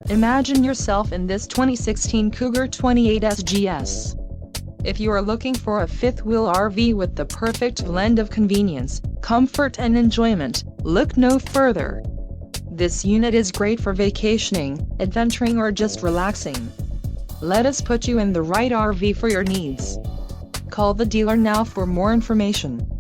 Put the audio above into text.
Imagine yourself in this 2016 Cougar 28SGS. If you are looking for a fifth-wheel RV with the perfect blend of convenience, comfort and enjoyment, look no further. This unit is great for vacationing, adventuring or just relaxing. Let us put you in the right RV for your needs. Call the dealer now for more information.